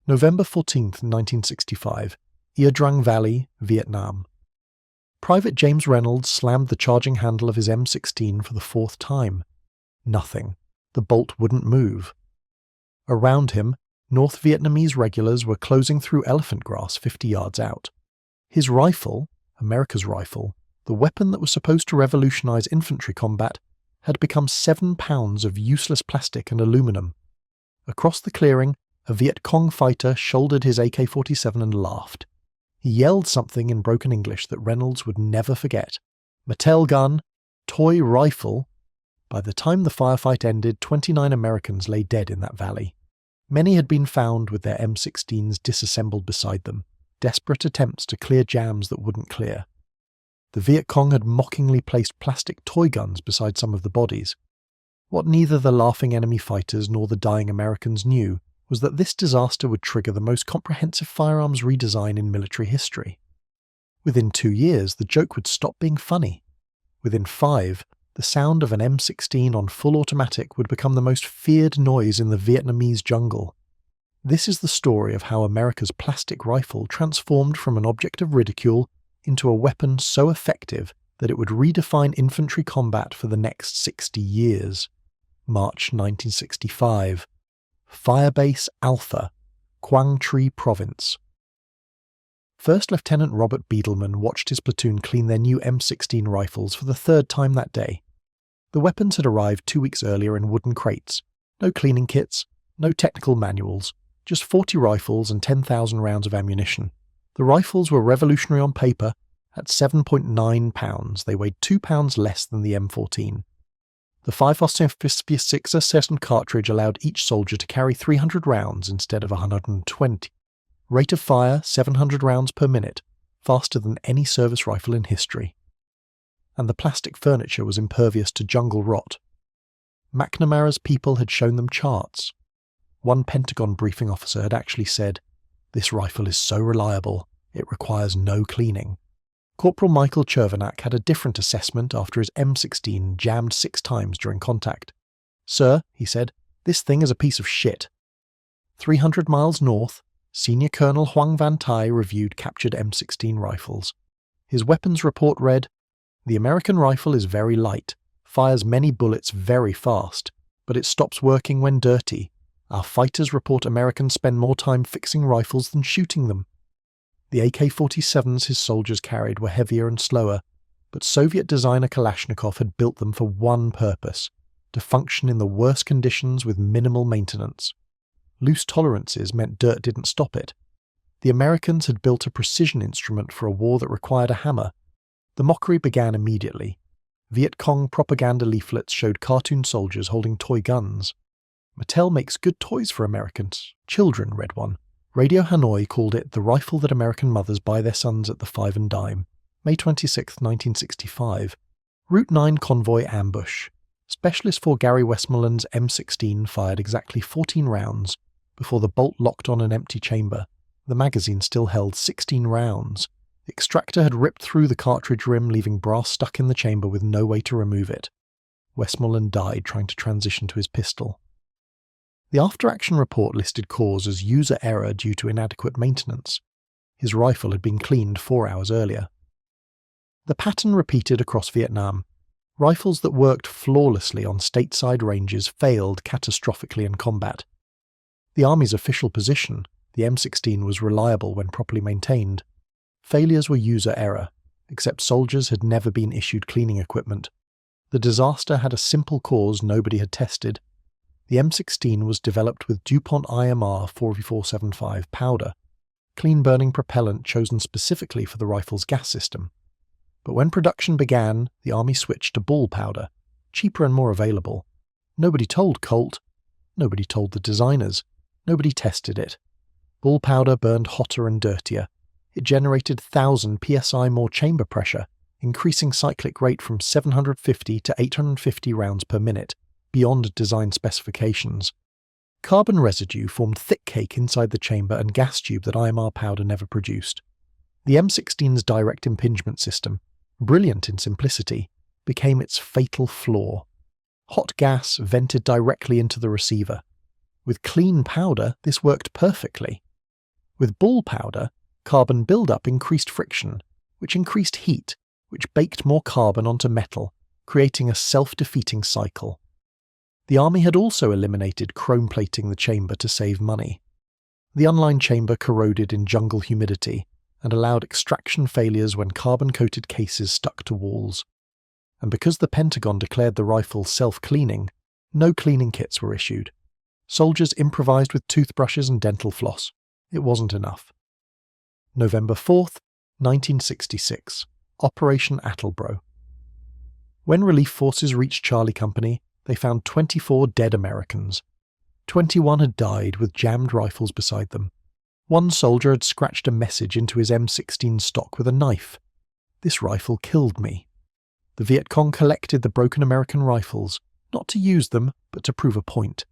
November 14, 1965, Ia Drang Valley, Vietnam. Private James Reynolds slammed the charging handle of his M16 for the fourth time. Nothing. The bolt wouldn't move. Around him, North Vietnamese regulars were closing through elephant grass 50 yards out. His rifle, America's rifle, the weapon that was supposed to revolutionize infantry combat, had become 7 pounds of useless plastic and aluminum. Across the clearing, a Viet Cong fighter shouldered his AK-47 and laughed. He yelled something in broken English that Reynolds would never forget. Mattel gun, toy rifle. By the time the firefight ended, 29 Americans lay dead in that valley. Many had been found with their M16s disassembled beside them, desperate attempts to clear jams that wouldn't clear. The Viet Cong had mockingly placed plastic toy guns beside some of the bodies. What neither the laughing enemy fighters nor the dying Americans knew was that this disaster would trigger the most comprehensive firearms redesign in military history. Within 2 years, the joke would stop being funny. Within 5, the sound of an M16 on full automatic would become the most feared noise in the Vietnamese jungle. This is the story of how America's plastic rifle transformed from an object of ridicule into a weapon so effective that it would redefine infantry combat for the next 60 years. March 1965. Firebase Alpha, Quang Tri Province. First Lieutenant Robert Beadleman watched his platoon clean their new M16 rifles for the third time that day. The weapons had arrived 2 weeks earlier in wooden crates. No cleaning kits, no technical manuals, just 40 rifles and 10,000 rounds of ammunition. The rifles were revolutionary on paper. At 7.9 pounds, they weighed 2 pounds less than the M14. The 5.56 second cartridge allowed each soldier to carry 300 rounds instead of 120. Rate of fire 700 rounds per minute, faster than any service rifle in history. And the plastic furniture was impervious to jungle rot. McNamara's people had shown them charts. One Pentagon briefing officer had actually said, "This rifle is so reliable, it requires no cleaning." Corporal Michael Chervenak had a different assessment after his M16 jammed 6 times during contact. "Sir," he said, "this thing is a piece of shit." 300 miles north, Senior Colonel Huang Van Tai reviewed captured M16 rifles. His weapons report read, "The American rifle is very light, fires many bullets very fast, but it stops working when dirty. Our fighters report Americans spend more time fixing rifles than shooting them." The AK-47s his soldiers carried were heavier and slower, but Soviet designer Kalashnikov had built them for one purpose: to function in the worst conditions with minimal maintenance. Loose tolerances meant dirt didn't stop it. The Americans had built a precision instrument for a war that required a hammer. The mockery began immediately. Viet Cong propaganda leaflets showed cartoon soldiers holding toy guns. "Mattel makes good toys for Americans. Children," read one. Radio Hanoi called it the rifle that American mothers buy their sons at the 5 and dime. May 26, 1965. Route 9 convoy ambush. Specialist for Gary Westmoreland's M16 fired exactly 14 rounds before the bolt locked on an empty chamber. The magazine still held 16 rounds. The extractor had ripped through the cartridge rim, leaving brass stuck in the chamber with no way to remove it. Westmoreland died trying to transition to his pistol. The after-action report listed cause as user error due to inadequate maintenance. His rifle had been cleaned 4 hours earlier. The pattern repeated across Vietnam. Rifles that worked flawlessly on stateside ranges failed catastrophically in combat. The Army's official position, the M16 was reliable when properly maintained. Failures were user error, except soldiers had never been issued cleaning equipment. The disaster had a simple cause nobody had tested. The M16 was developed with DuPont IMR 4475 powder, clean-burning propellant chosen specifically for the rifle's gas system. But when production began, the Army switched to ball powder, cheaper and more available. Nobody told Colt. Nobody told the designers. Nobody tested it. Ball powder burned hotter and dirtier. It generated 1,000 psi more chamber pressure, increasing cyclic rate from 750 to 850 rounds per minute, beyond design specifications. Carbon residue formed thick cake inside the chamber and gas tube that IMR powder never produced. The M16's direct impingement system, brilliant in simplicity, became its fatal flaw. Hot gas vented directly into the receiver. With clean powder, this worked perfectly. With ball powder, carbon buildup increased friction, which increased heat, which baked more carbon onto metal, creating a self-defeating cycle. The army had also eliminated chrome plating the chamber to save money. The unlined chamber corroded in jungle humidity and allowed extraction failures when carbon-coated cases stuck to walls. And because the Pentagon declared the rifle self-cleaning, no cleaning kits were issued. Soldiers improvised with toothbrushes and dental floss. It wasn't enough. November 4th, 1966. Operation Attleboro. When relief forces reached Charlie Company, they found 24 dead Americans. 21 had died with jammed rifles beside them. One soldier had scratched a message into his M16 stock with a knife. "This rifle killed me." The Viet Cong collected the broken American rifles, not to use them, but to prove a point.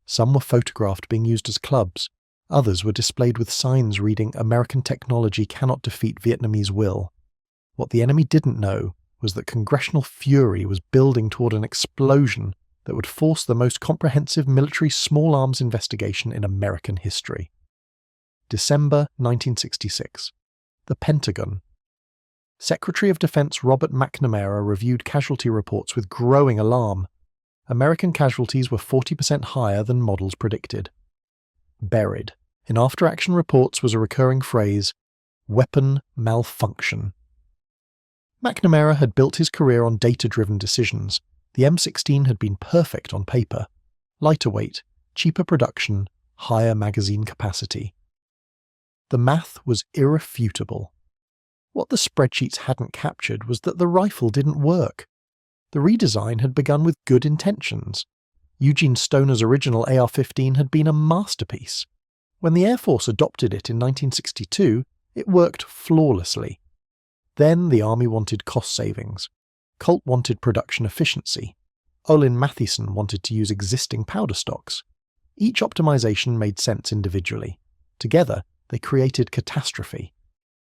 Some were photographed being used as clubs. Others were displayed with signs reading, "American technology cannot defeat Vietnamese will." What the enemy didn't know was that congressional fury was building toward an explosion that would force the most comprehensive military small arms investigation in American history. December 1966. The Pentagon. Secretary of Defense Robert McNamara reviewed casualty reports with growing alarm. American casualties were 40% higher than models predicted. Buried in after-action reports was a recurring phrase, "weapon malfunction." McNamara had built his career on data-driven decisions. The M16 had been perfect on paper. Lighter weight, cheaper production, higher magazine capacity. The math was irrefutable. What the spreadsheets hadn't captured was that the rifle didn't work. The redesign had begun with good intentions. Eugene Stoner's original AR-15 had been a masterpiece. When the Air Force adopted it in 1962, it worked flawlessly. Then the Army wanted cost savings. Colt wanted production efficiency. Olin Mathieson wanted to use existing powder stocks. Each optimization made sense individually. Together, they created catastrophe.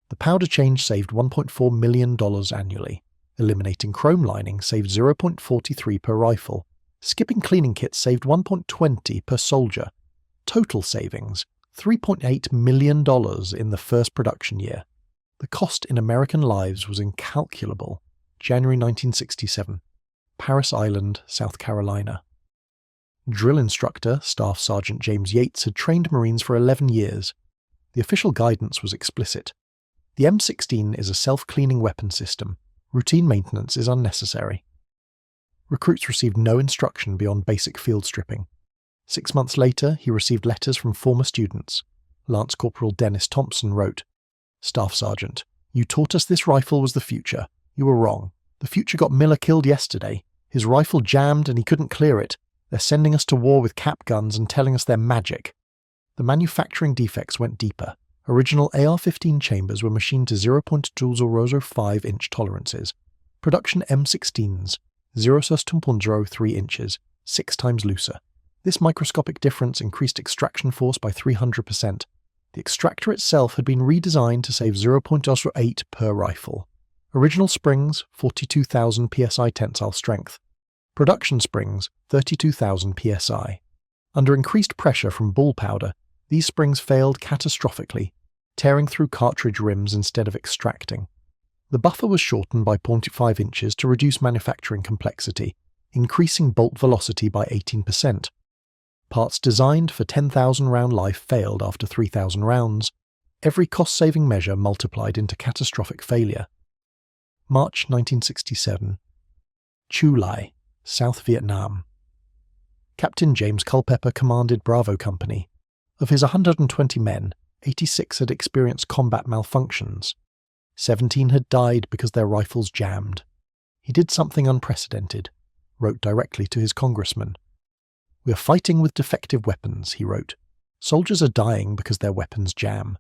The powder change saved $1.4 million annually. Eliminating chrome lining saved 0.43 per rifle. Skipping cleaning kits saved 1.20 per soldier. Total savings, $3.8 million in the first production year. The cost in American lives was incalculable. January 1967. Paris Island, South Carolina. Drill instructor, Staff Sergeant James Yates, had trained Marines for 11 years. The official guidance was explicit. The M16 is a self-cleaning weapon system. Routine maintenance is unnecessary. Recruits received no instruction beyond basic field stripping. 6 months later, he received letters from former students. Lance Corporal Dennis Thompson wrote, "Staff Sergeant, you taught us this rifle was the future. You were wrong. The future got Miller killed yesterday. His rifle jammed and he couldn't clear it. They're sending us to war with cap guns and telling us they're magic." The manufacturing defects went deeper. Original AR-15 chambers were machined to 0.205-inch tolerances. Production M16s, 0.3 inches, 6 times looser. This microscopic difference increased extraction force by 300%. The extractor itself had been redesigned to save 0.08 per rifle. Original springs, 42,000 psi tensile strength. Production springs, 32,000 psi. Under increased pressure from ball powder, these springs failed catastrophically, tearing through cartridge rims instead of extracting. The buffer was shortened by 0.5 inches to reduce manufacturing complexity, increasing bolt velocity by 18%. Parts designed for 10,000 round life failed after 3,000 rounds. Every cost-saving measure multiplied into catastrophic failure. March 1967. Chu Lai, South Vietnam. Captain James Culpeper commanded Bravo Company. Of his 120 men, 86 had experienced combat malfunctions. 17 had died because their rifles jammed. He did something unprecedented, wrote directly to his congressman. "We're fighting with defective weapons," he wrote. "Soldiers are dying because their weapons jam.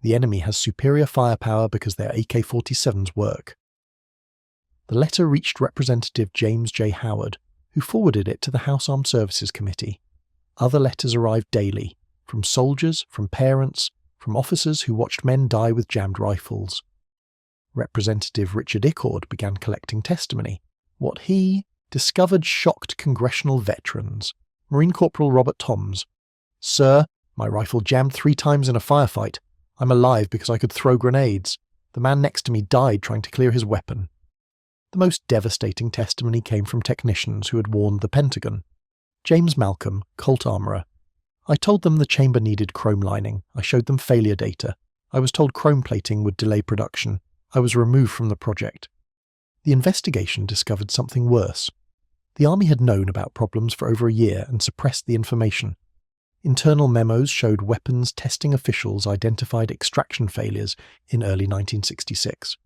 The enemy has superior firepower because their AK-47s work." The letter reached Representative James J. Howard, who forwarded it to the House Armed Services Committee. Other letters arrived daily, from soldiers, from parents, from officers who watched men die with jammed rifles. Representative Richard Icord began collecting testimony. What he discovered shocked congressional veterans. Marine Corporal Robert Toms. "Sir, My rifle jammed 3 times in a firefight. I'm alive because I could throw grenades. The man next to me died trying to clear his weapon. The most devastating testimony came from technicians who had warned the Pentagon. James Malcolm, Colt armourer. I told them the chamber needed chrome lining. I showed them failure data. I was told chrome plating would delay production. I was removed from the project. The investigation discovered something worse. The Army had known about problems for over a year and suppressed the information. Internal memos showed weapons testing officials identified extraction failures in early 1966.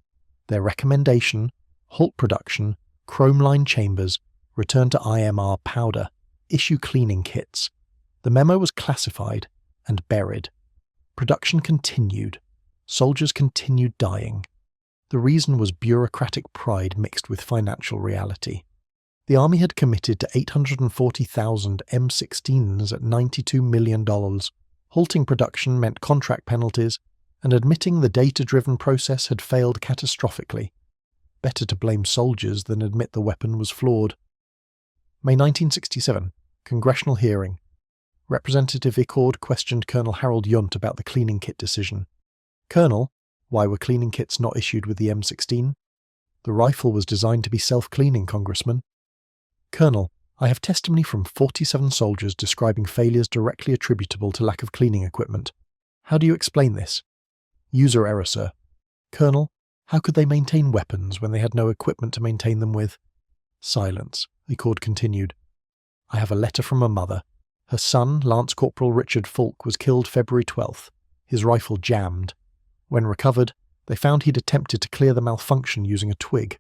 Their recommendation: halt production, chrome-lined chambers, return to IMR powder, issue cleaning kits. The memo was classified and buried. Production continued. Soldiers continued dying. The reason was bureaucratic pride mixed with financial reality. The Army had committed to 840,000 M16s at $92 million. Halting production meant contract penalties, and admitting the data-driven process had failed catastrophically. Better to blame soldiers than admit the weapon was flawed. May 1967, Congressional hearing. Representative Icord questioned Colonel Harold Yunt about the cleaning kit decision. Colonel, why were cleaning kits not issued with the M16? The rifle was designed to be self-cleaning, Congressman. Colonel, I have testimony from 47 soldiers describing failures directly attributable to lack of cleaning equipment. How do you explain this? User error, sir. Colonel, how could they maintain weapons when they had no equipment to maintain them with? Silence. Icord continued. I have a letter from a mother. Her son, Lance Corporal Richard Falk, was killed February 12th. His rifle jammed. When recovered, they found he'd attempted to clear the malfunction using a twig.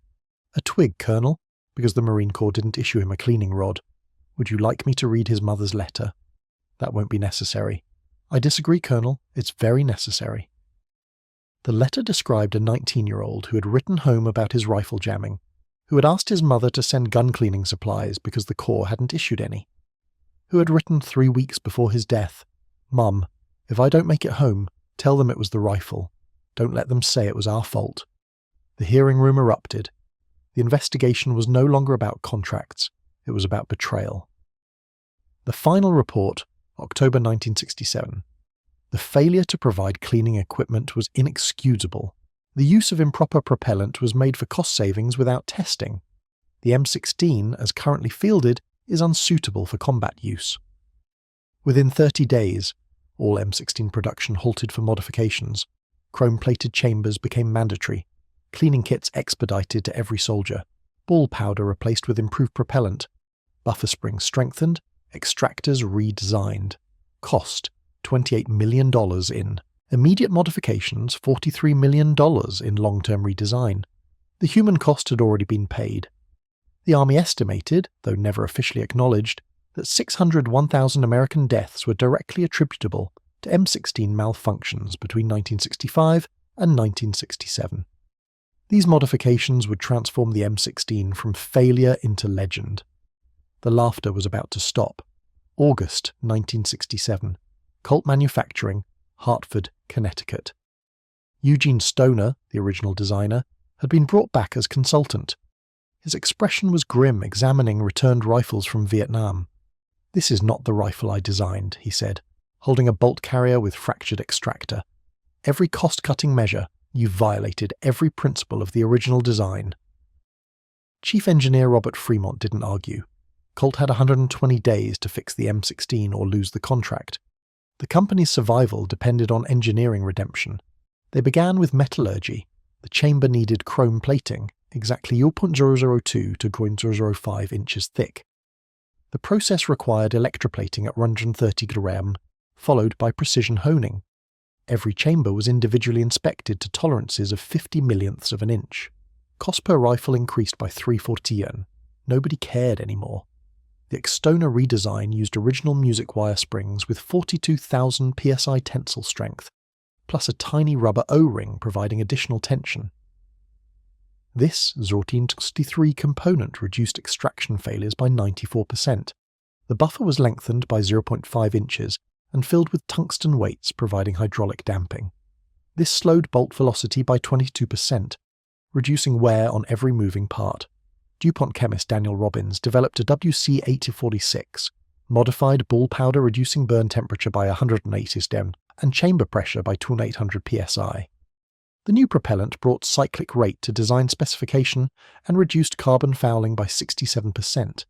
A twig, Colonel? Because the Marine Corps didn't issue him a cleaning rod. Would you like me to read his mother's letter? That won't be necessary. I disagree, Colonel. It's very necessary. The letter described a 19-year-old who had written home about his rifle jamming, who had asked his mother to send gun cleaning supplies because the Corps hadn't issued any, who had written 3 weeks before his death, Mum, if I don't make it home, tell them it was the rifle. Don't let them say it was our fault. The hearing room erupted. The investigation was no longer about contracts, it was about betrayal. The final report, October 1967. The failure to provide cleaning equipment was inexcusable. The use of improper propellant was made for cost savings without testing. The M16, as currently fielded, is unsuitable for combat use. Within 30 days, all M16 production halted for modifications. Chrome-plated chambers became mandatory. Cleaning kits expedited to every soldier. Ball powder replaced with improved propellant. Buffer springs strengthened. Extractors redesigned. Cost, $28 million in. Immediate modifications, $43 million in long-term redesign. The human cost had already been paid. The Army estimated, though never officially acknowledged, that 601,000 American deaths were directly attributable to M16 malfunctions between 1965 and 1967. These modifications would transform the M16 from failure into legend. The laughter was about to stop. August 1967. Colt Manufacturing, Hartford, Connecticut. Eugene Stoner, the original designer, had been brought back as consultant. His expression was grim, examining returned rifles from Vietnam. "This is not the rifle I designed," he said, holding a bolt carrier with fractured extractor. "Every cost-cutting measure, you violated every principle of the original design." Chief Engineer Robert Fremont didn't argue. Colt had 120 days to fix the M16 or lose the contract. The company's survival depended on engineering redemption. They began with metallurgy. The chamber needed chrome plating, exactly 0.002 to 0.005 inches thick. The process required electroplating at 130 grm, followed by precision honing. Every chamber was individually inspected to tolerances of 50 millionths of an inch. Cost per rifle increased by 340 yen. Nobody cared anymore. The Extoner redesign used original music wire springs with 42,000 psi tensile strength, plus a tiny rubber O-ring providing additional tension. This 0.63 component reduced extraction failures by 94%. The buffer was lengthened by 0.5 inches and filled with tungsten weights providing hydraulic damping. This slowed bolt velocity by 22%, reducing wear on every moving part. DuPont chemist Daniel Robbins developed a WC-8046, modified ball powder reducing burn temperature by 180 SDEM and chamber pressure by 2800 psi. The new propellant brought cyclic rate to design specification and reduced carbon fouling by 67%.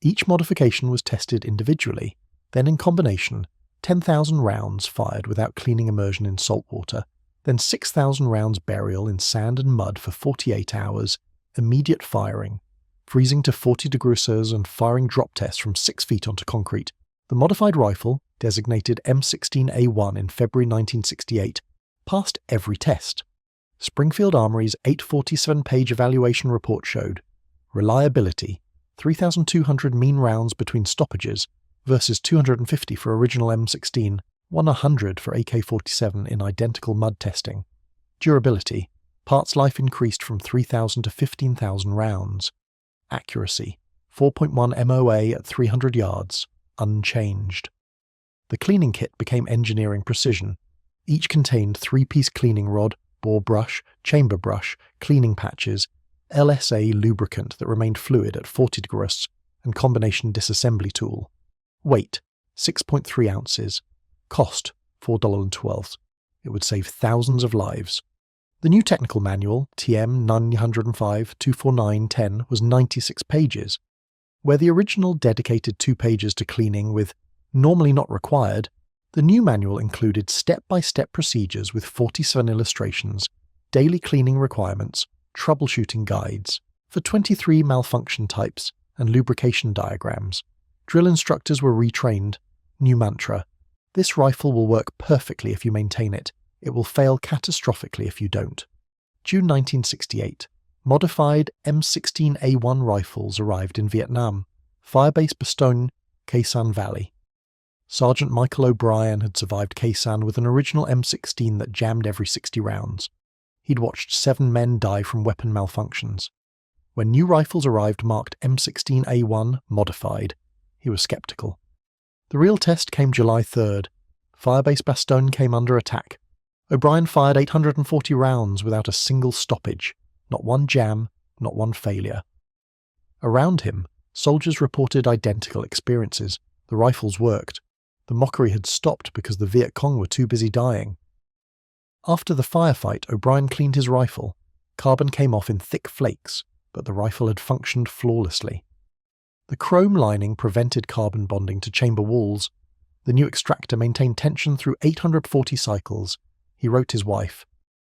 Each modification was tested individually, then in combination, 10,000 rounds fired without cleaning immersion in salt water, then 6,000 rounds burial in sand and mud for 48 hours, immediate firing, freezing to 40 degrees Celsius and firing drop tests from 6 feet onto concrete. The modified rifle, designated M16A1 in February 1968, passed every test. Springfield Armory's 847-page evaluation report showed reliability, 3,200 mean rounds between stoppages versus 250 for original M16, 100 for AK-47 in identical mud testing. Durability, parts life increased from 3,000 to 15,000 rounds. Accuracy, 4.1 MOA at 300 yards, unchanged. The cleaning kit became engineering precision. Each contained 3-piece cleaning rod, bore brush, chamber brush, cleaning patches, LSA lubricant that remained fluid at 40 degrees, and combination disassembly tool. Weight, 6.3 ounces. Cost, $4.12. It would save thousands of lives. The new technical manual, TM 905-249-10, was 96 pages. Where the original dedicated 2 pages to cleaning with normally not required, the new manual included step-by-step procedures with 47 illustrations, daily cleaning requirements, troubleshooting guides, for 23 malfunction types, and lubrication diagrams. Drill instructors were retrained. New mantra: this rifle will work perfectly if you maintain it. It will fail catastrophically if you don't. June 1968. Modified M16A1 rifles arrived in Vietnam. Firebase Bastogne, Khe Sanh Valley. Sergeant Michael O'Brien had survived Khe Sanh with an original M16 that jammed every 60 rounds. He'd watched 7 men die from weapon malfunctions. When new rifles arrived marked M16A1 Modified, he was skeptical. The real test came July 3rd. Firebase Bastogne came under attack. O'Brien fired 840 rounds without a single stoppage, not one jam, not one failure. Around him, soldiers reported identical experiences. The rifles worked. The mockery had stopped because the Viet Cong were too busy dying. After the firefight, O'Brien cleaned his rifle. Carbon came off in thick flakes, but the rifle had functioned flawlessly. The chrome lining prevented carbon bonding to chamber walls. The new extractor maintained tension through 840 cycles. He wrote his wife,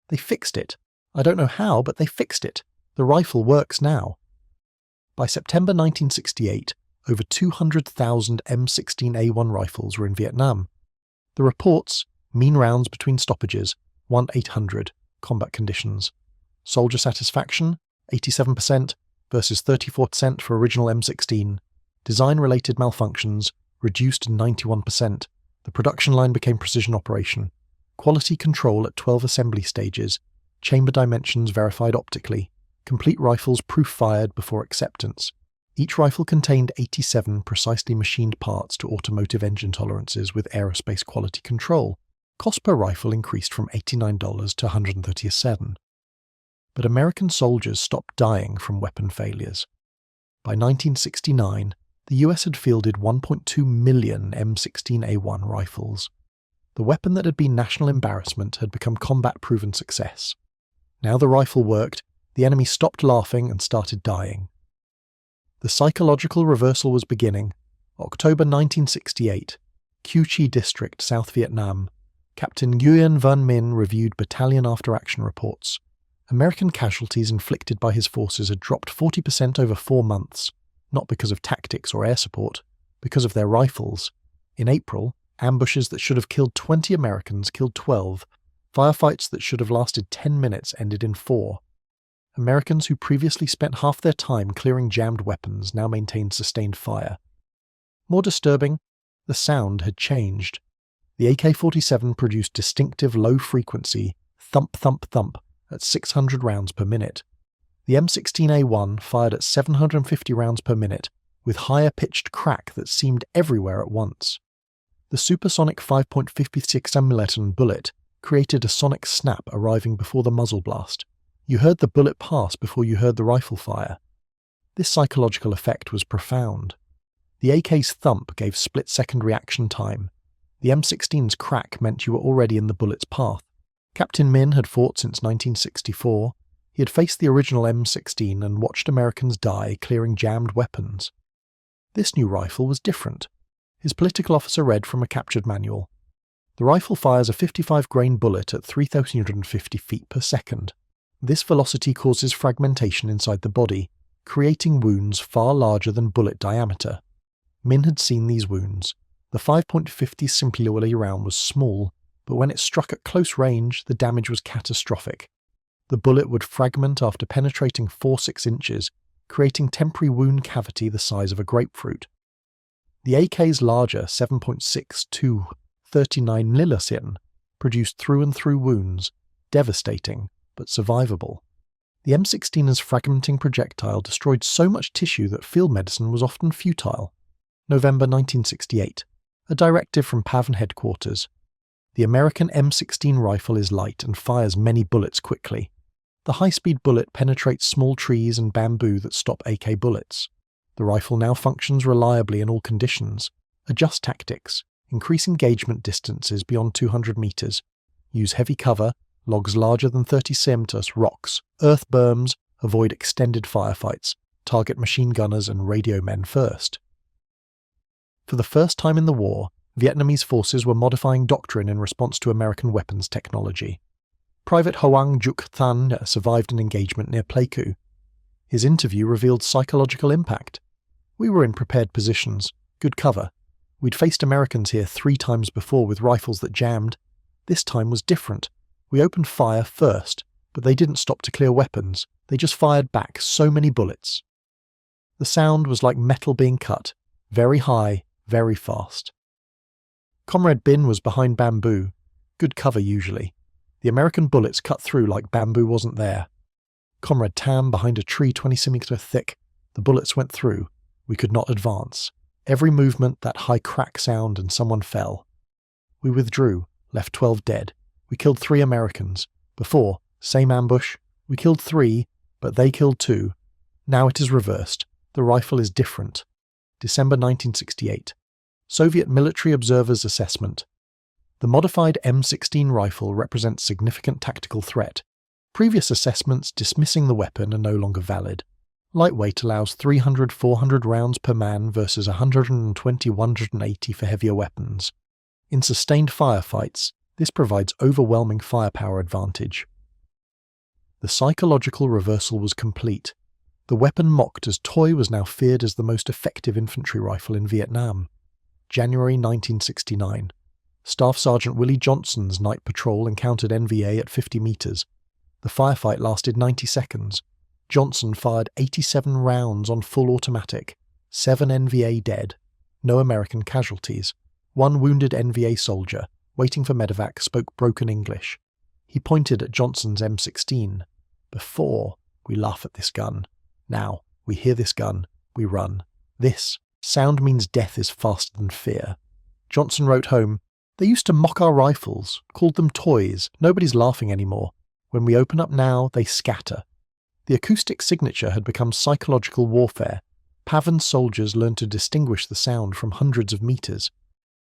"They fixed it. I don't know how, but they fixed it. The rifle works now." By September 1968, over 200,000 M16A1 rifles were in Vietnam. The reports: mean rounds between stoppages, 1/800, combat conditions. Soldier satisfaction, 87% versus 34% for original M16. Design-related malfunctions, reduced to 91%. The production line became precision operation. Quality control at 12 assembly stages. Chamber dimensions verified optically. Complete rifles proof-fired before acceptance. Each rifle contained 87 precisely machined parts to automotive engine tolerances with aerospace quality control. Cost per rifle increased from $89 to $137. But American soldiers stopped dying from weapon failures. By 1969, the US had fielded 1.2 million M16A1 rifles. The weapon that had been national embarrassment had become combat-proven success. Now the rifle worked, the enemy stopped laughing and started dying. The psychological reversal was beginning. October 1968, Cu Chi District, South Vietnam. Captain Nguyen Van Minh reviewed battalion after-action reports. American casualties inflicted by his forces had dropped 40% over 4 months, not because of tactics or air support, because of their rifles. In April, ambushes that should have killed 20 Americans killed 12. Firefights that should have lasted 10 minutes ended in 4. Americans who previously spent half their time clearing jammed weapons now maintained sustained fire. More disturbing, the sound had changed. The AK-47 produced distinctive low-frequency thump thump thump at 600 rounds per minute. The M16A1 fired at 750 rounds per minute, with higher-pitched crack that seemed everywhere at once. The supersonic 5.56 mm bullet created a sonic snap arriving before the muzzle blast. You heard the bullet pass before you heard the rifle fire. This psychological effect was profound. The AK's thump gave split-second reaction time. The M16's crack meant you were already in the bullet's path. Captain Min had fought since 1964. He had faced the original M16 and watched Americans die clearing jammed weapons. This new rifle was different. His political officer read from a captured manual. The rifle fires a 55-grain bullet at 3,350 feet per second. This velocity causes fragmentation inside the body, creating wounds far larger than bullet diameter. Min had seen these wounds. The 5.50 Simplicity round was small, but when it struck at close range, the damage was catastrophic. The bullet would fragment after penetrating 4-6 inches, creating temporary wound cavity the size of a grapefruit. The AK's larger 7.62 39mm produced through-and-through wounds, devastating, but survivable. The M16's fragmenting projectile destroyed so much tissue that field medicine was often futile. November 1968. A directive from PAVN headquarters. The American M16 rifle is light and fires many bullets quickly. The high-speed bullet penetrates small trees and bamboo that stop AK bullets. The rifle now functions reliably in all conditions. Adjust tactics. Increase engagement distances beyond 200 meters. Use heavy cover, logs larger than 30 cm, rocks, earth berms, avoid extended firefights, target machine gunners and radio men first. For the first time in the war, Vietnamese forces were modifying doctrine in response to American weapons technology. Private Hoang Duc Thanh survived an engagement near Pleiku. His interview revealed psychological impact. We were in prepared positions, good cover. We'd faced Americans here 3 times before with rifles that jammed. This time was different. We opened fire first, but they didn't stop to clear weapons. They just fired back so many bullets. The sound was like metal being cut, very high, very fast. Comrade Bin was behind bamboo, good cover usually. The American bullets cut through like bamboo wasn't there. Comrade Tam behind a tree 20 cm thick. The bullets went through. We could not advance. Every movement, that high crack sound, and someone fell. We withdrew, left 12 dead. We killed 3 Americans. Before, same ambush. We killed 3, but they killed 2. Now it is reversed. The rifle is different. December 1968. Soviet military observers' assessment. The modified M16 rifle represents significant tactical threat. Previous assessments dismissing the weapon are no longer valid. Lightweight allows 300-400 rounds per man versus 120-180 for heavier weapons. In sustained firefights, this provides overwhelming firepower advantage. The psychological reversal was complete. The weapon mocked as toy was now feared as the most effective infantry rifle in Vietnam. January 1969. Staff Sergeant Willie Johnson's night patrol encountered NVA at 50 meters. The firefight lasted 90 seconds. Johnson fired 87 rounds on full automatic, 7 NVA dead, no American casualties. 1 wounded NVA soldier, waiting for medevac, spoke broken English. He pointed at Johnson's M16. Before, we laugh at this gun. Now, we hear this gun, we run. This, sound means death is faster than fear. Johnson wrote home, "They used to mock our rifles, called them toys, nobody's laughing anymore. When we open up now, they scatter." The acoustic signature had become psychological warfare. PAVN soldiers learned to distinguish the sound from hundreds of meters.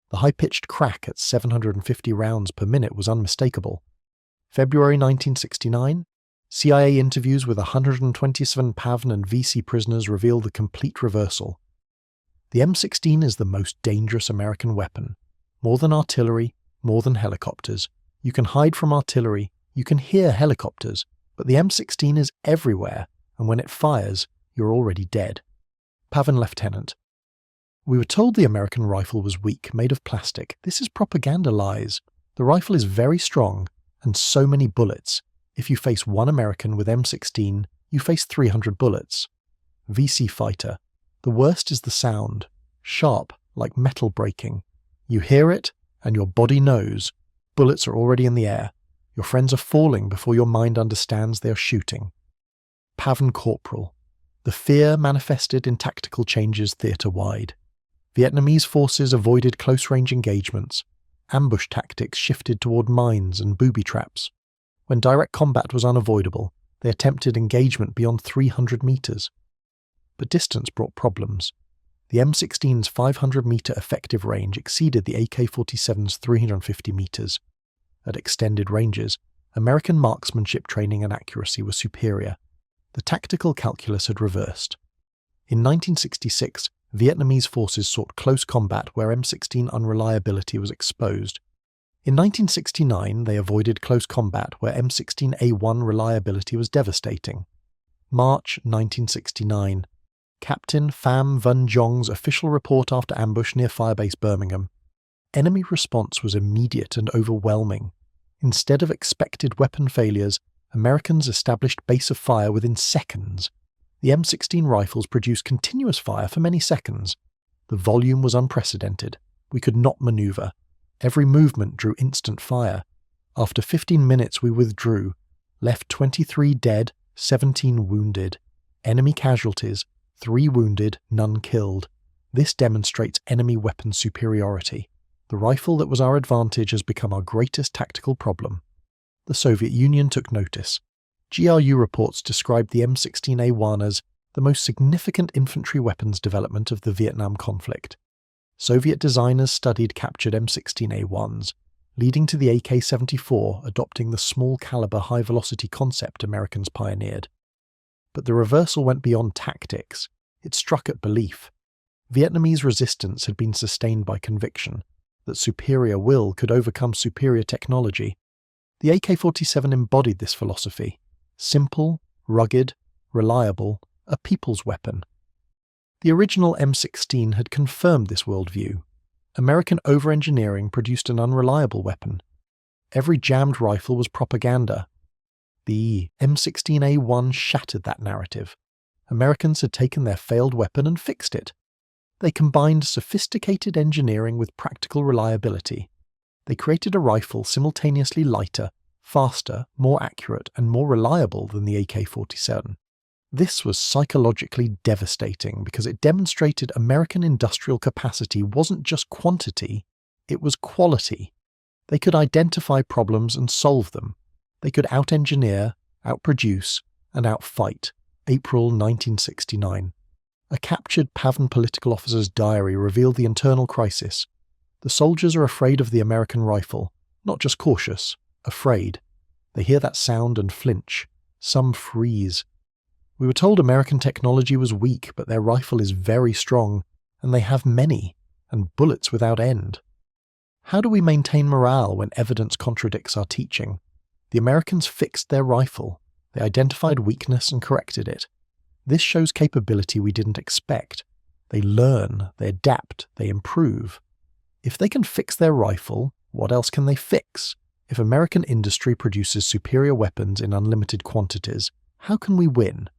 The high-pitched crack at 750 rounds per minute was unmistakable. February 1969, CIA interviews with 127 PAVN and VC prisoners reveal the complete reversal. The M16 is the most dangerous American weapon. More than artillery, more than helicopters. You can hide from artillery, you can hear helicopters, but the M16 is everywhere, and when it fires, you're already dead. PAVN Lieutenant. We were told the American rifle was weak, made of plastic. This is propaganda lies. The rifle is very strong, and so many bullets. If you face 1 American with M16, you face 300 bullets. VC Fighter. The worst is the sound. Sharp, like metal breaking. You hear it, and your body knows. Bullets are already in the air. Your friends are falling before your mind understands they are shooting. PAVN Corporal. The fear manifested in tactical changes theatre-wide. Vietnamese forces avoided close-range engagements. Ambush tactics shifted toward mines and booby traps. When direct combat was unavoidable, they attempted engagement beyond 300 meters. But distance brought problems. The M16's 500-meter effective range exceeded the AK-47's 350 meters. At extended ranges, American marksmanship training and accuracy were superior. The tactical calculus had reversed. In 1966, Vietnamese forces sought close combat where M16 unreliability was exposed. In 1969, they avoided close combat where M16A1 reliability was devastating. March 1969. Captain Pham Van Jong's official report after ambush near Firebase Birmingham. Enemy response was immediate and overwhelming. Instead of expected weapon failures, Americans established base of fire within seconds. The M16 rifles produced continuous fire for many seconds. The volume was unprecedented. We could not maneuver. Every movement drew instant fire. After 15 minutes we withdrew, left 23 dead, 17 wounded. Enemy casualties, 3 wounded, none killed. This demonstrates enemy weapon superiority. The rifle that was our advantage has become our greatest tactical problem. The Soviet Union took notice. GRU reports described the M16A1 as the most significant infantry weapons development of the Vietnam conflict. Soviet designers studied captured M16A1s, leading to the AK-74 adopting the small-caliber high-velocity concept Americans pioneered. But the reversal went beyond tactics. It struck at belief. Vietnamese resistance had been sustained by conviction that superior will could overcome superior technology. The AK-47 embodied this philosophy. Simple, rugged, reliable, a people's weapon. The original M16 had confirmed this worldview. American over-engineering produced an unreliable weapon. Every jammed rifle was propaganda. The M16A1 shattered that narrative. Americans had taken their failed weapon and fixed it. They combined sophisticated engineering with practical reliability. They created a rifle simultaneously lighter, faster, more accurate, and more reliable than the AK-47. This was psychologically devastating because it demonstrated American industrial capacity wasn't just quantity, it was quality. They could identify problems and solve them. They could out-engineer, outproduce, and outfight. April 1969. A captured PAVN political officer's diary revealed the internal crisis. The soldiers are afraid of the American rifle, not just cautious, afraid. They hear that sound and flinch. Some freeze. We were told American technology was weak, but their rifle is very strong, and they have many, and bullets without end. How do we maintain morale when evidence contradicts our teaching? The Americans fixed their rifle. They identified weakness and corrected it. This shows capability we didn't expect. They learn, they adapt, they improve. If they can fix their rifle, what else can they fix? If American industry produces superior weapons in unlimited quantities, how can we win?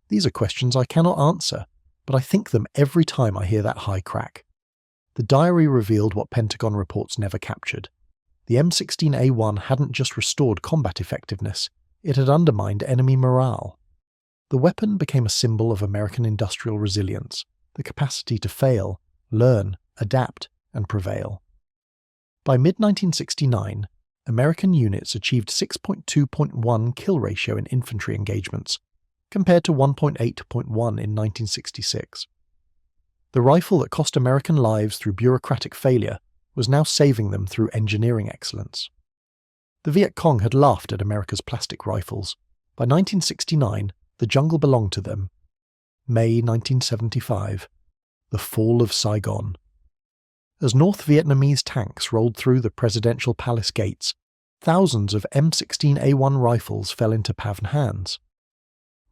These are questions I cannot answer, but I think them every time I hear that high crack. The diary revealed what Pentagon reports never captured. The M16A1 hadn't just restored combat effectiveness, it had undermined enemy morale. The weapon became a symbol of American industrial resilience, the capacity to fail, learn, adapt, and prevail. By mid-1969, American units achieved 6.2.1 kill ratio in infantry engagements, compared to 1.8.1 in 1966. The rifle that cost American lives through bureaucratic failure was now saving them through engineering excellence. The Viet Cong had laughed at America's plastic rifles. By 1969, the jungle belonged to them. May 1975. The fall of Saigon. As North Vietnamese tanks rolled through the presidential palace gates, thousands of M16A1 rifles fell into PAVN hands.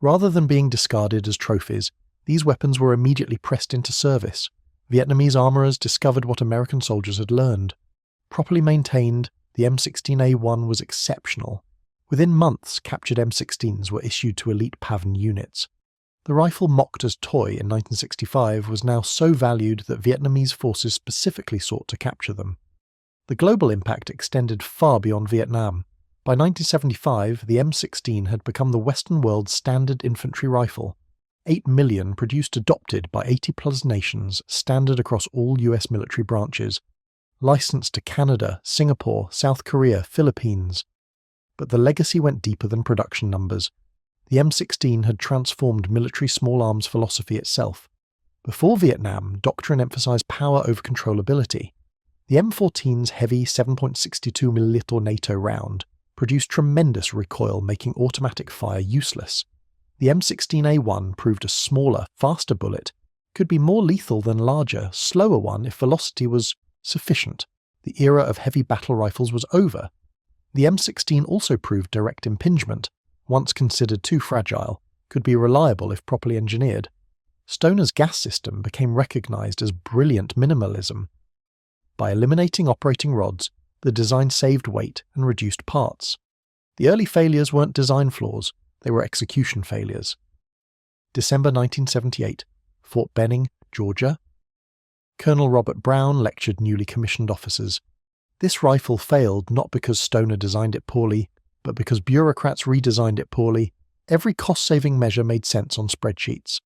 Rather than being discarded as trophies, these weapons were immediately pressed into service. Vietnamese armourers discovered what American soldiers had learned. Properly maintained, the M16A1 was exceptional. Within months, captured M16s were issued to elite PAVN units. The rifle mocked as toy in 1965 was now so valued that Vietnamese forces specifically sought to capture them. The global impact extended far beyond Vietnam. By 1975, the M16 had become the Western world's standard infantry rifle. 8 million produced adopted by 80-plus nations, standard across all US military branches. Licensed to Canada, Singapore, South Korea, Philippines. But the legacy went deeper than production numbers. The M16 had transformed military small arms philosophy itself. Before Vietnam, doctrine emphasized power over controllability. The M14's heavy 7.62mm NATO round produced tremendous recoil, making automatic fire useless. The M16A1 proved a smaller, faster bullet could be more lethal than larger, slower one if velocity was sufficient. The era of heavy battle rifles was over. The M16 also proved direct impingement, once considered too fragile, could be reliable if properly engineered. Stoner's gas system became recognized as brilliant minimalism. By eliminating operating rods, the design saved weight and reduced parts. The early failures weren't design flaws, they were execution failures. December 1978, Fort Benning, Georgia. Colonel Robert Brown lectured newly commissioned officers. This rifle failed not because Stoner designed it poorly, but because bureaucrats redesigned it poorly. Every cost-saving measure made sense on spreadsheets.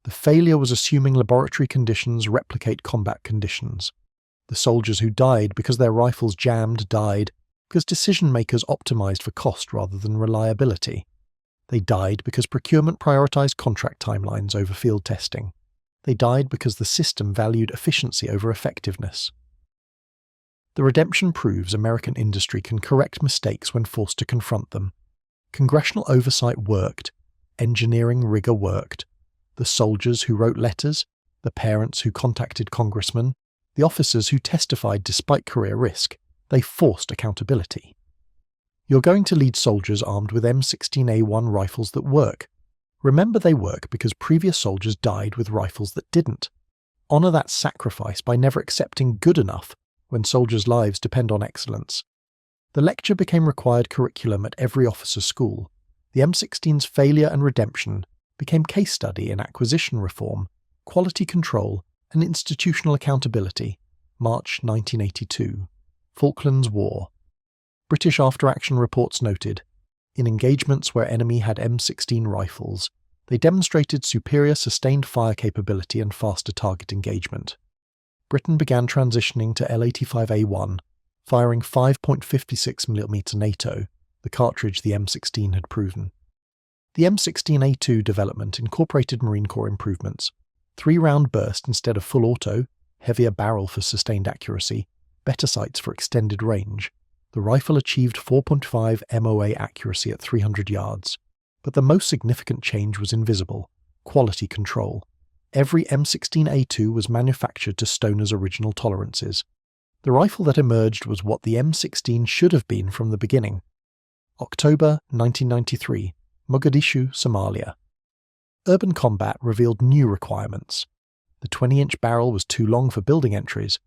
The failure was assuming laboratory conditions replicate combat conditions. The soldiers who died because their rifles jammed died because decision-makers optimized for cost rather than reliability. They died because procurement prioritized contract timelines over field testing. They died because the system valued efficiency over effectiveness. The redemption proves American industry can correct mistakes when forced to confront them. Congressional oversight worked. Engineering rigor worked. The soldiers who wrote letters, the parents who contacted congressmen, the officers who testified despite career risk, they forced accountability. You're going to lead soldiers armed with M16A1 rifles that work. Remember they work because previous soldiers died with rifles that didn't. Honor that sacrifice by never accepting good enough when soldiers' lives depend on excellence. The lecture became required curriculum at every officer's school. The M16's failure and redemption became case study in acquisition reform, quality control, and institutional accountability. March 1982. Falklands War. British after-action reports noted, in engagements where enemy had M16 rifles, they demonstrated superior sustained fire capability and faster target engagement. Britain began transitioning to L85A1, firing 5.56mm NATO, the cartridge the M16 had proven. The M16A2 development incorporated Marine Corps improvements: 3-round burst instead of full auto, heavier barrel for sustained accuracy, better sights for extended range. The rifle achieved 4.5 MOA accuracy at 300 yards. But the most significant change was invisible: quality control. Every M16A2 was manufactured to Stoner's original tolerances. The rifle that emerged was what the M16 should have been from the beginning. October 1993, Mogadishu, Somalia. Urban combat revealed new requirements. The 20-inch barrel was too long for building entries.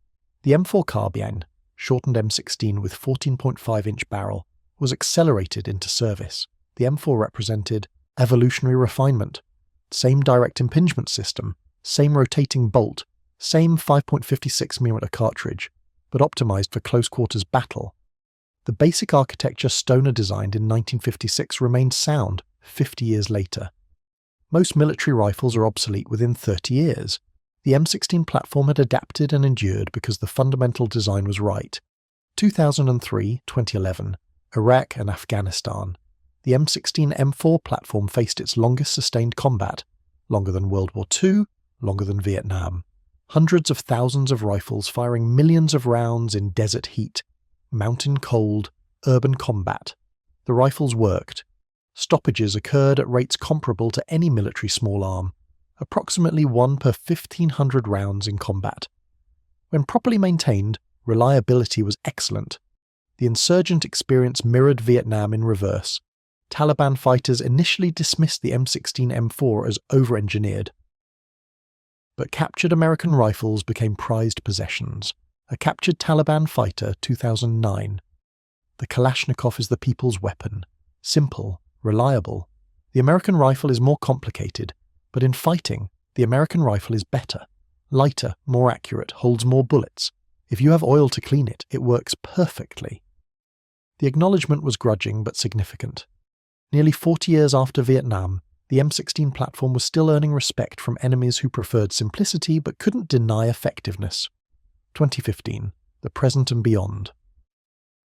The M4 carbine, shortened M16 with 14.5-inch barrel, was accelerated into service. The M4 represented evolutionary refinement. Same direct impingement system, same rotating bolt, same 5.56mm cartridge, but optimized for close-quarters battle. The basic architecture Stoner designed in 1956 remained sound 50 years later. Most military rifles are obsolete within 30 years. The M16 platform had adapted and endured because the fundamental design was right. 2003-2011, Iraq and Afghanistan. The M16 M4 platform faced its longest sustained combat, longer than World War II, longer than Vietnam. Hundreds of thousands of rifles firing millions of rounds in desert heat, mountain cold, urban combat. The rifles worked. Stoppages occurred at rates comparable to any military small arm, approximately 1 per 1,500 rounds in combat. When properly maintained, reliability was excellent. The insurgent experience mirrored Vietnam in reverse. Taliban fighters initially dismissed the M16 M4 as over-engineered. But captured American rifles became prized possessions. A captured Taliban fighter, 2009. The Kalashnikov is the people's weapon. Simple, reliable. The American rifle is more complicated, but in fighting, the American rifle is better. Lighter, more accurate, holds more bullets. If you have oil to clean it, it works perfectly. The acknowledgement was grudging but significant. Nearly 40 years after Vietnam, the M16 platform was still earning respect from enemies who preferred simplicity but couldn't deny effectiveness. 2015, the present and beyond.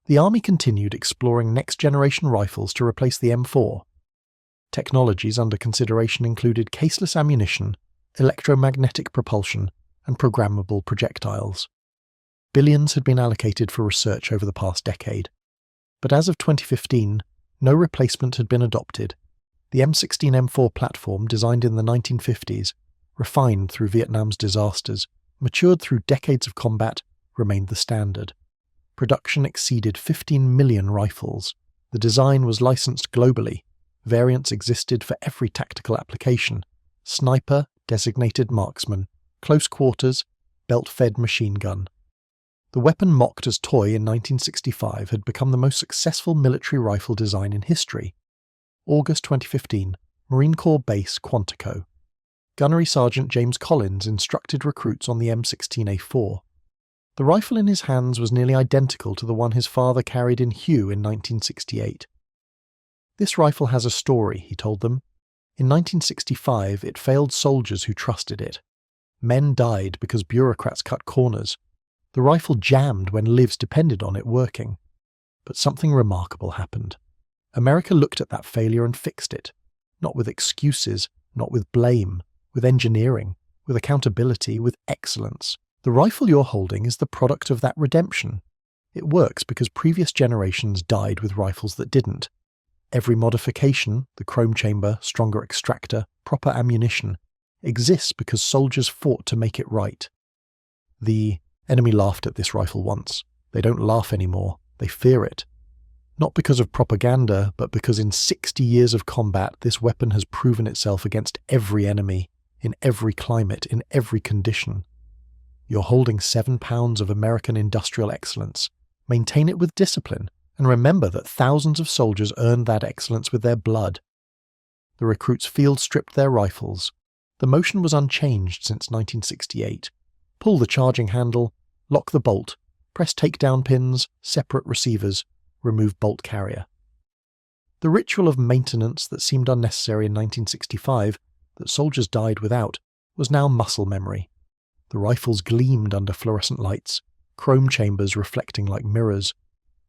The Army continued exploring next-generation rifles to replace the M4. Technologies under consideration included caseless ammunition, electromagnetic propulsion, and programmable projectiles. Billions had been allocated for research over the past decade. But as of 2015, no replacement had been adopted. The M16 M4 platform, designed in the 1950s, refined through Vietnam's disasters, matured through decades of combat, remained the standard. Production exceeded 15 million rifles. The design was licensed globally. Variants existed for every tactical application: sniper, designated marksman, close quarters, belt-fed machine gun. The weapon mocked as toy in 1965 had become the most successful military rifle design in history. August 2015, Marine Corps Base, Quantico. Gunnery Sergeant James Collins instructed recruits on the M16A4. The rifle in his hands was nearly identical to the one his father carried in Hue in 1968. "This rifle has a story," he told them. "In 1965, it failed soldiers who trusted it. Men died because bureaucrats cut corners. The rifle jammed when lives depended on it working. But something remarkable happened. America looked at that failure and fixed it. Not with excuses, not with blame, with engineering, with accountability, with excellence. The rifle you're holding is the product of that redemption. It works because previous generations died with rifles that didn't. Every modification, the chrome chamber, stronger extractor, proper ammunition, exists because soldiers fought to make it right." The enemy laughed at this rifle once. They don't laugh anymore. They fear it. Not because of propaganda, but because in 60 years of combat, this weapon has proven itself against every enemy, in every climate, in every condition. You're holding 7 pounds of American industrial excellence. Maintain it with discipline, and remember that thousands of soldiers earned that excellence with their blood. The recruits field-stripped their rifles. The motion was unchanged since 1968. Pull the charging handle, lock the bolt, press takedown pins, separate receivers, remove bolt carrier. The ritual of maintenance that seemed unnecessary in 1965, that soldiers died without, was now muscle memory. The rifles gleamed under fluorescent lights, chrome chambers reflecting like mirrors.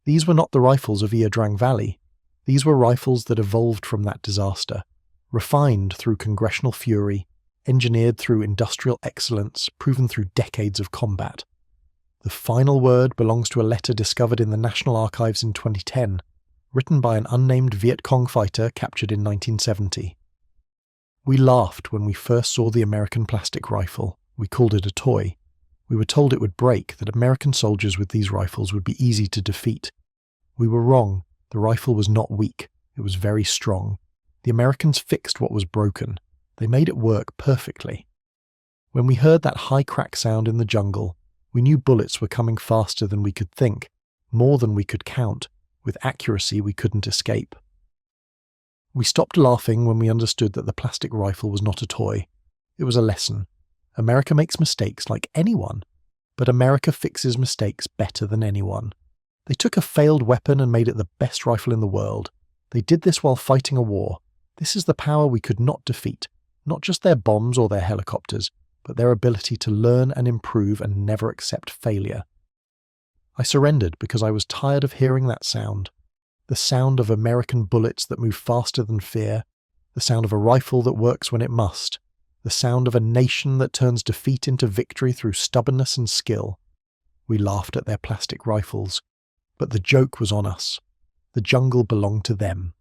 These were not the rifles of Ia Drang Valley. These were rifles that evolved from that disaster, refined through congressional fury, engineered through industrial excellence, proven through decades of combat. The final word belongs to a letter discovered in the National Archives in 2010, written by an unnamed Viet Cong fighter captured in 1970. "We laughed when we first saw the American plastic rifle. We called it a toy. We were told it would break, that American soldiers with these rifles would be easy to defeat. We were wrong. The rifle was not weak. It was very strong. The Americans fixed what was broken. They made it work perfectly. When we heard that high crack sound in the jungle, we knew bullets were coming faster than we could think, more than we could count, with accuracy we couldn't escape. We stopped laughing when we understood that the plastic rifle was not a toy. It was a lesson. America makes mistakes like anyone, but America fixes mistakes better than anyone. They took a failed weapon and made it the best rifle in the world. They did this while fighting a war. This is the power we could not defeat, not just their bombs or their helicopters, but their ability to learn and improve and never accept failure. I surrendered because I was tired of hearing that sound. The sound of American bullets that move faster than fear, the sound of a rifle that works when it must, the sound of a nation that turns defeat into victory through stubbornness and skill. We laughed at their plastic rifles, but the joke was on us. The jungle belonged to them.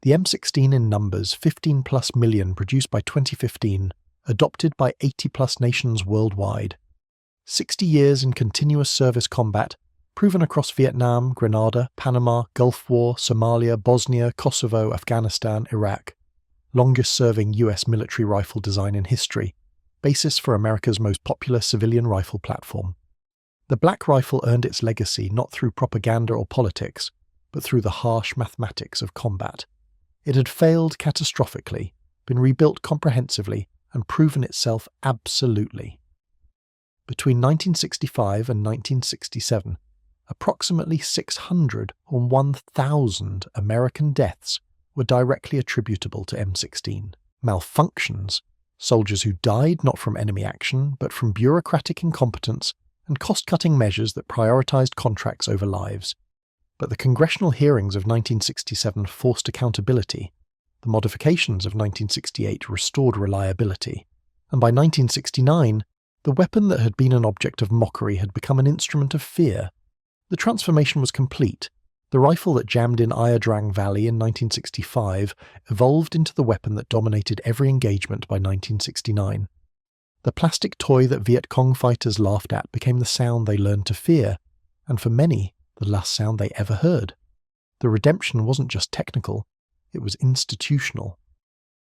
The M16 in numbers, 15+ million produced by 2015, adopted by 80+ nations worldwide. 60 years in continuous service combat, proven across Vietnam, Grenada, Panama, Gulf War, Somalia, Bosnia, Kosovo, Afghanistan, Iraq. Longest-serving US military rifle design in history, basis for America's most popular civilian rifle platform. The black rifle earned its legacy not through propaganda or politics, but through the harsh mathematics of combat. It had failed catastrophically, been rebuilt comprehensively, and proven itself absolutely. Between 1965 and 1967, approximately 600 or 1,000 American deaths were directly attributable to M16. Malfunctions, soldiers who died not from enemy action, but from bureaucratic incompetence and cost-cutting measures that prioritized contracts over lives. But the congressional hearings of 1967 forced accountability. The modifications of 1968 restored reliability. and by 1969, the weapon that had been an object of mockery had become an instrument of fear. The transformation was complete. The rifle that jammed in Ia Drang Valley in 1965 evolved into the weapon that dominated every engagement by 1969. The plastic toy that Viet Cong fighters laughed at became the sound they learned to fear, and for many, the last sound they ever heard. The redemption wasn't just technical, it was institutional.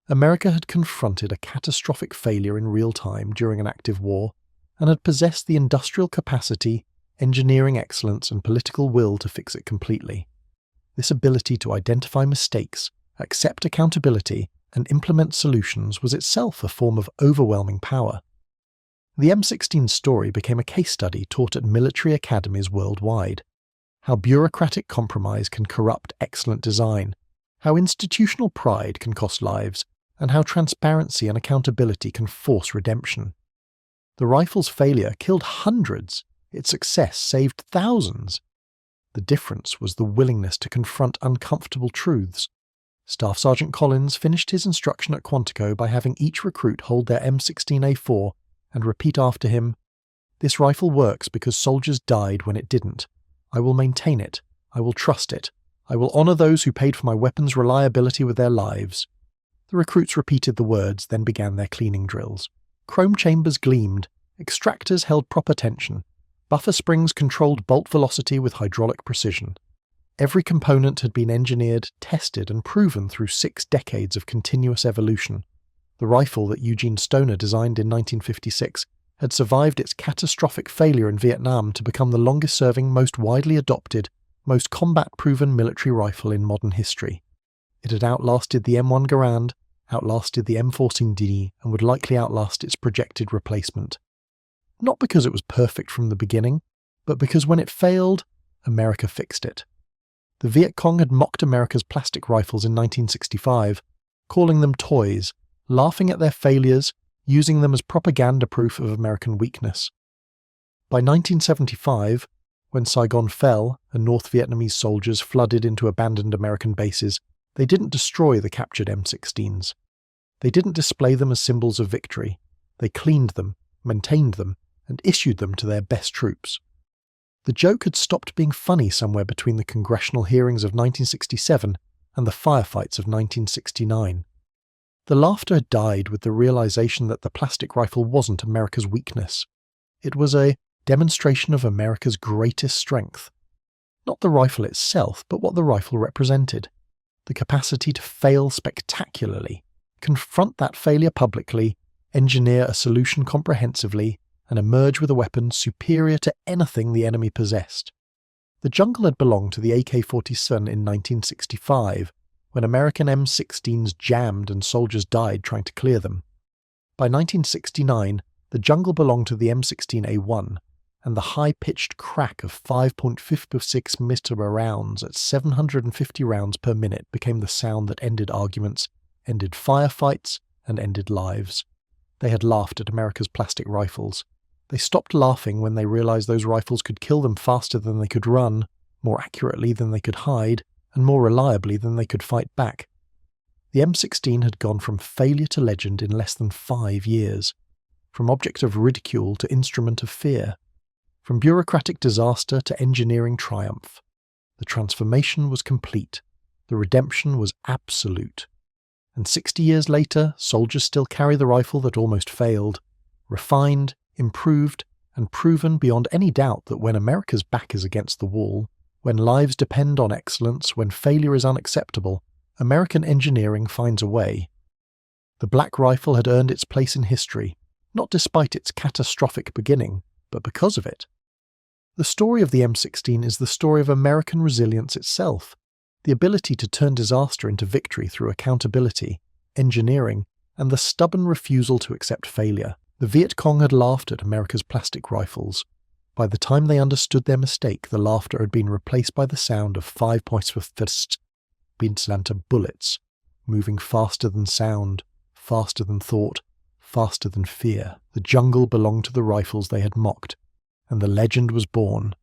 America had confronted a catastrophic failure in real time during an active war, and had possessed the industrial capacity, engineering excellence, and political will to fix it completely. This ability to identify mistakes, accept accountability, and implement solutions was itself a form of overwhelming power. The M16 story became a case study taught at military academies worldwide. How bureaucratic compromise can corrupt excellent design, how institutional pride can cost lives, and how transparency and accountability can force redemption. The rifle's failure killed hundreds, its success saved thousands. The difference was the willingness to confront uncomfortable truths. Staff Sergeant Collins finished his instruction at Quantico by having each recruit hold their M16A4 and repeat after him, "This rifle works because soldiers died when it didn't. I will maintain it. I will trust it. I will honour those who paid for my weapon's reliability with their lives." The recruits repeated the words, then began their cleaning drills. Chrome chambers gleamed, extractors held proper tension, buffer springs controlled bolt velocity with hydraulic precision. Every component had been engineered, tested, and proven through 6 decades of continuous evolution. The rifle that Eugene Stoner designed in 1956 had survived its catastrophic failure in Vietnam to become the longest-serving, most widely adopted, most combat-proven military rifle in modern history. It had outlasted the M1 Garand, outlasted the M14D, and would likely outlast its projected replacement. Not because it was perfect from the beginning, but because when it failed, America fixed it. The Viet Cong had mocked America's plastic rifles in 1965, calling them toys, laughing at their failures, using them as propaganda proof of American weakness. By 1975, when Saigon fell and North Vietnamese soldiers flooded into abandoned American bases, they didn't destroy the captured M16s. They didn't display them as symbols of victory. They cleaned them, maintained them, and issued them to their best troops. The joke had stopped being funny somewhere between the congressional hearings of 1967 and the firefights of 1969. The laughter had died with the realization that the plastic rifle wasn't America's weakness. It was a demonstration of America's greatest strength. Not the rifle itself, but what the rifle represented. The capacity to fail spectacularly, confront that failure publicly, engineer a solution comprehensively, and emerge with a weapon superior to anything the enemy possessed. The jungle had belonged to the AK-47 in 1965, when American M16s jammed and soldiers died trying to clear them. By 1969, the jungle belonged to the M16A1, and the high-pitched crack of 5.56 mm rounds at 750 rounds per minute became the sound that ended arguments, ended firefights, and ended lives. They had laughed at America's plastic rifles. They stopped laughing when they realized those rifles could kill them faster than they could run, more accurately than they could hide, and more reliably than they could fight back. The M16 had gone from failure to legend in less than 5 years, from object of ridicule to instrument of fear, from bureaucratic disaster to engineering triumph. The transformation was complete. The redemption was absolute. And 60 years later, soldiers still carry the rifle that almost failed, refined, improved, and proven beyond any doubt that when America's back is against the wall, when lives depend on excellence, when failure is unacceptable, American engineering finds a way. The black rifle had earned its place in history, not despite its catastrophic beginning, but because of it. The story of the M16 is the story of American resilience itself, the ability to turn disaster into victory through accountability, engineering, and the stubborn refusal to accept failure. The Viet Cong had laughed at America's plastic rifles. By the time they understood their mistake, the laughter had been replaced by the sound of 5.5 bullets, moving faster than sound, faster than thought, faster than fear. The jungle belonged to the rifles they had mocked, and the legend was born.